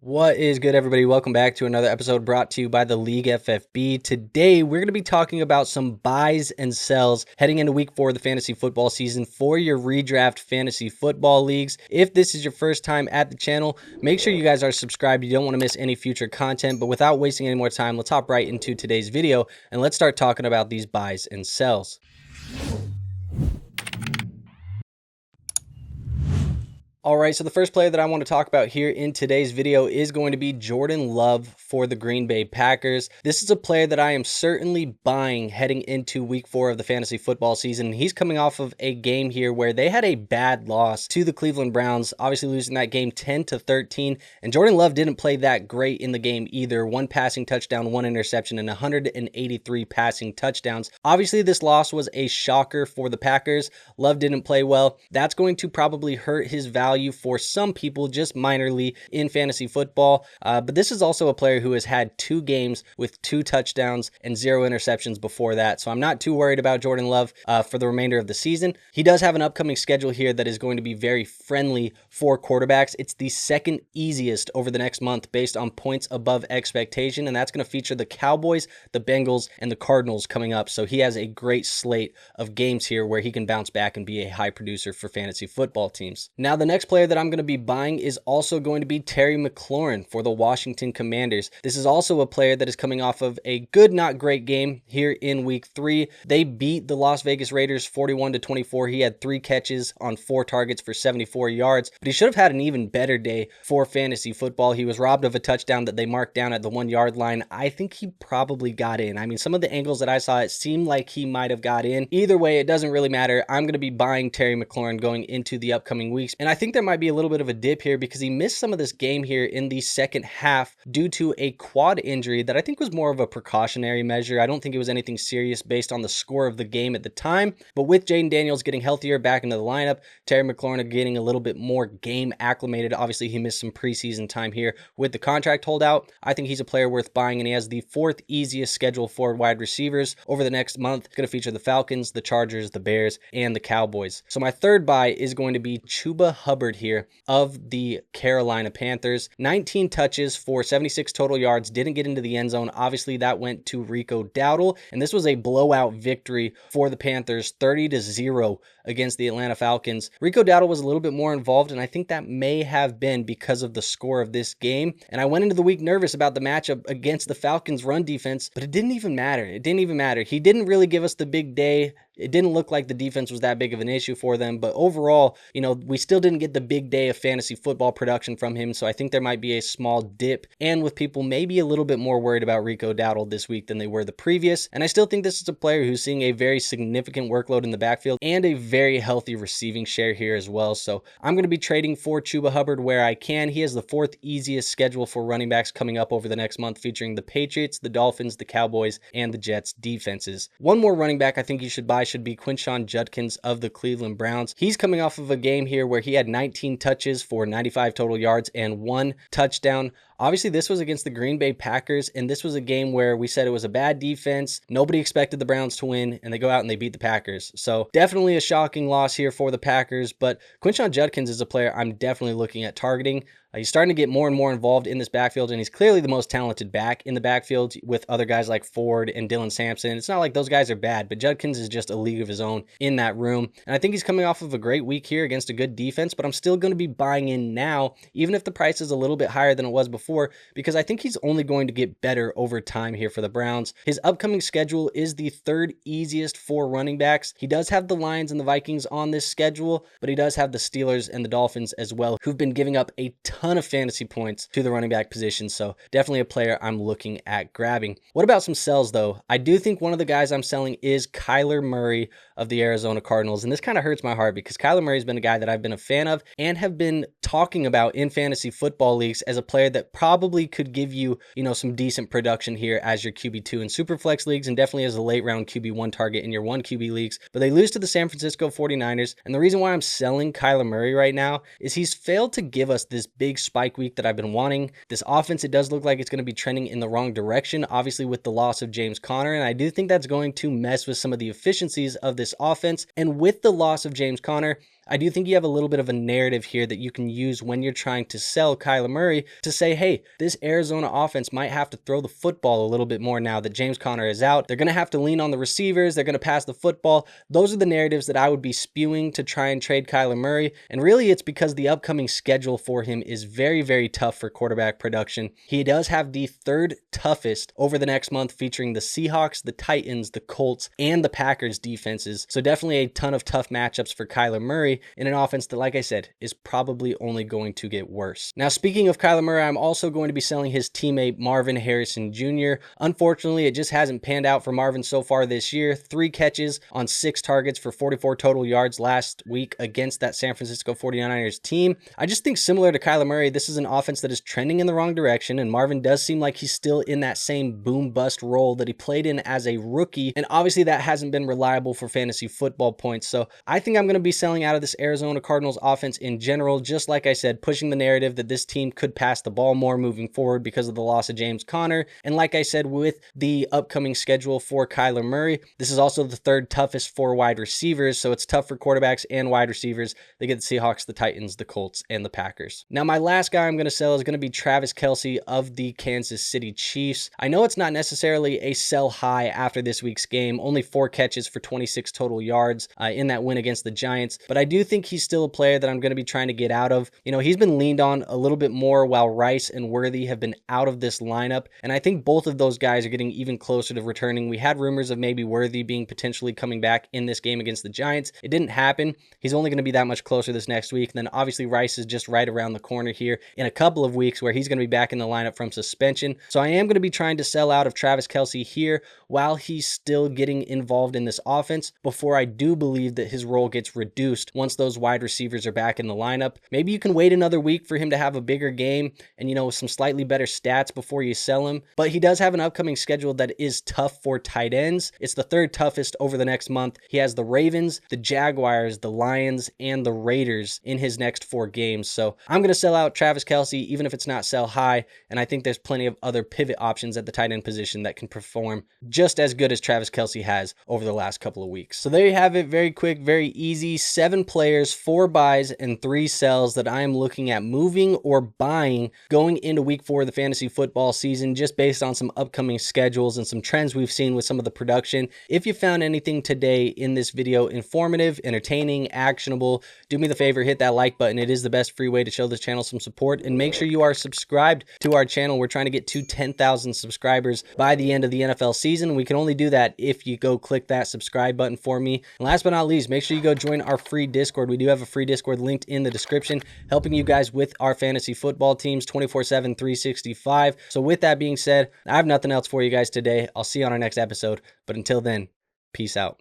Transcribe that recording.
What is good, everybody? Welcome back to another episode brought to you by the League FFB. Today, we're going to be talking about some buys and sells heading into week 4 of the fantasy football season for your redraft fantasy football leagues. If this is your first time at the channel, make sure you guys are subscribed. You don't want to miss any future content, but without wasting any more time, let's hop right into today's video and let's start talking about these buys and sells. All right, so the first player that I want to talk about here in today's video is going to be Jordan Love for the Green Bay Packers. This is a player that I am certainly buying heading into week 4 of the fantasy football season. He's coming off of a game here where they had a bad loss to the Cleveland Browns, obviously losing that game 10-13, and Jordan Love didn't play that great in the game either. 1 passing touchdown, 1 interception, and 183 passing touchdowns. Obviously, this loss was a shocker for the Packers. Love didn't play well. That's going to probably hurt his value for some people just minorly in fantasy football, but this is also a player who has had 2 games with 2 touchdowns and 0 interceptions before that, so I'm not too worried about Jordan Love for the remainder of the season. He does have an upcoming schedule here that is going to be very friendly for quarterbacks. It's the second easiest over the next month based on points above expectation, and that's going to feature the Cowboys, the Bengals, and the Cardinals coming up, so he has a great slate of games here where he can bounce back and be a high producer for fantasy football teams. Now, the next player that I'm going to be buying is also going to be Terry McLaurin for the Washington Commanders. This is also a player that is coming off of a good, not great game here in week 3. They beat the Las Vegas Raiders 41-24. He had 3 catches on 4 targets for 74 yards, but he should have had an even better day for fantasy football. He was robbed of a touchdown that they marked down at the 1-yard line. I think he probably got in. I mean, some of the angles that I saw, it seemed like he might have got in. Either way, it doesn't really matter. I'm going to be buying Terry McLaurin going into the upcoming weeks, and I think there might be a little bit of a dip here because he missed some of this game here in the second half due to a quad injury that I think was more of a precautionary measure. I don't think it was anything serious based on the score of the game at the time, but with Jaden Daniels getting healthier back into the lineup, Terry McLaurin getting a little bit more game acclimated. Obviously, he missed some preseason time here with the contract holdout. I think he's a player worth buying, and he has the 4th easiest schedule for wide receivers over the next month. It's going to feature the Falcons, the Chargers, the Bears, and the Cowboys. So my third buy is going to be Chuba Hubbard here of the Carolina Panthers. 19 touches for 76 total yards, didn't get into the end zone. Obviously, that went to Rico Dowdle, and this was a blowout victory for the Panthers, 30-0 against the Atlanta Falcons. Rico Dowdle was a little bit more involved, and I think that may have been because of the score of this game. And I went into the week nervous about the matchup against the Falcons' run defense, but it didn't even matter. It didn't even matter. He didn't really give us the big day. It didn't look like the defense was that big of an issue for them, but overall, we still didn't get the big day of fantasy football production from him, so I think there might be a small dip, and with people maybe a little bit more worried about Rico Dowdle this week than they were the previous, and I still think this is a player who's seeing a very significant workload in the backfield and a very healthy receiving share here as well, so I'm going to be trading for Chuba Hubbard where I can. He has the 4th easiest schedule for running backs coming up over the next month, featuring the Patriots, the Dolphins, the Cowboys, and the Jets defenses. One more running back I think you should buy should be Quinshon Judkins of the Cleveland Browns. He's coming off of a game here where he had 19 touches for 95 total yards and 1 touchdown. Obviously, this was against the Green Bay Packers, and this was a game where we said it was a bad defense. Nobody expected the Browns to win, and they go out and they beat the Packers. So definitely a shocking loss here for the Packers, but Quinshon Judkins is a player I'm definitely looking at targeting. He's starting to get more and more involved in this backfield, and he's clearly the most talented back in the backfield with other guys like Ford and Dylan Sampson. It's not like those guys are bad, but Judkins is just a league of his own in that room. And I think he's coming off of a great week here against a good defense, but I'm still going to be buying in now, even if the price is a little bit higher than it was before, because I think he's only going to get better over time here for the Browns. His upcoming schedule is the 3rd easiest for running backs. He does have the Lions and the Vikings on this schedule, but he does have the Steelers and the Dolphins as well, who've been giving up a ton of fantasy points to the running back position, so definitely a player I'm looking at grabbing. What about some sells though? I do think one of the guys I'm selling is Kyler Murray of the Arizona Cardinals, and this kind of hurts my heart because Kyler Murray's been a guy that I've been a fan of and have been talking about in fantasy football leagues as a player that probably could give you, some decent production here as your QB2 in Superflex leagues, and definitely as a late round QB1 target in your 1 QB leagues. But they lose to the San Francisco 49ers, and the reason why I'm selling Kyler Murray right now is he's failed to give us this big spike week that I've been wanting. This offense, it does look like it's going to be trending in the wrong direction, obviously with the loss of James Conner, and I do think that's going to mess with some of the efficiencies of this offense. And with the loss of James Conner, I do think you have a little bit of a narrative here that you can use when you're trying to sell Kyler Murray to say, hey, this Arizona offense might have to throw the football a little bit more now that James Conner is out. They're going to have to lean on the receivers. They're going to pass the football. Those are the narratives that I would be spewing to try and trade Kyler Murray. And really, it's because the upcoming schedule for him is very, very tough for quarterback production. He does have the third toughest over the next month, featuring the Seahawks, the Titans, the Colts, and the Packers defenses. So definitely a ton of tough matchups for Kyler Murray in an offense that, like I said, is probably only going to get worse. Now, speaking of Kyler Murray, I'm also going to be selling his teammate Marvin Harrison Jr. Unfortunately, it just hasn't panned out for Marvin so far this year. 3 catches on 6 targets for 44 total yards last week against that San Francisco 49ers team. I just think similar to Kyler Murray, this is an offense that is trending in the wrong direction, and Marvin does seem like he's still in that same boom-bust role that he played in as a rookie, and obviously that hasn't been reliable for fantasy football points. So I think I'm going to be selling out of this Arizona Cardinals offense in general, just like I said, pushing the narrative that this team could pass the ball more moving forward because of the loss of James Conner. And like I said, with the upcoming schedule for Kyler Murray, this is also the third toughest for wide receivers, so it's tough for quarterbacks and wide receivers. They get the Seahawks, the Titans, the Colts, and the Packers. Now, my last guy I'm going to sell is going to be Travis Kelce of the Kansas City Chiefs. I know it's not necessarily a sell high after this week's game, only 4 catches for 26 total yards in that win against the Giants, but I do think he's still a player that I'm going to be trying to get out of. You know, he's been leaned on a little bit more while Rice and Worthy have been out of this lineup, and I think both of those guys are getting even closer to returning. We had rumors of maybe Worthy being potentially coming back in this game against the Giants. It didn't happen. He's only going to be that much closer this next week. And then obviously Rice is just right around the corner here in a couple of weeks where he's going to be back in the lineup from suspension. So I am going to be trying to sell out of Travis Kelce here while he's still getting involved in this offense before I do believe that his role gets reduced once those wide receivers are back in the lineup. Maybe you can wait another week for him to have a bigger game and, you know, some slightly better stats before you sell him. But he does have an upcoming schedule that is tough for tight ends. It's the third toughest over the next month. He has the Ravens, the Jaguars, the Lions, and the Raiders in his next 4 games. So I'm going to sell out Travis Kelce, even if it's not sell high. And I think there's plenty of other pivot options at the tight end position that can perform just as good as Travis Kelce has over the last couple of weeks. So there you have it. Very quick, very easy. 7 players, 4 buys, and 3 sells that I am looking at moving or buying going into week 4 of the fantasy football season, just based on some upcoming schedules and some trends we've seen with some of the production. If you found anything today in this video informative, entertaining, actionable, do me the favor, hit that like button. It is the best free way to show this channel some support, and make sure you are subscribed to our channel. We're trying to get to 10,000 subscribers by the end of the NFL season. We can only do that if you go click that subscribe button for me. And last but not least, make sure you go join our free Discord. We do have a free Discord linked in the description, helping you guys with our fantasy football teams 24/7, 365. So with that being said, I have nothing else for you guys today. I'll see you on our next episode, but until then, peace out.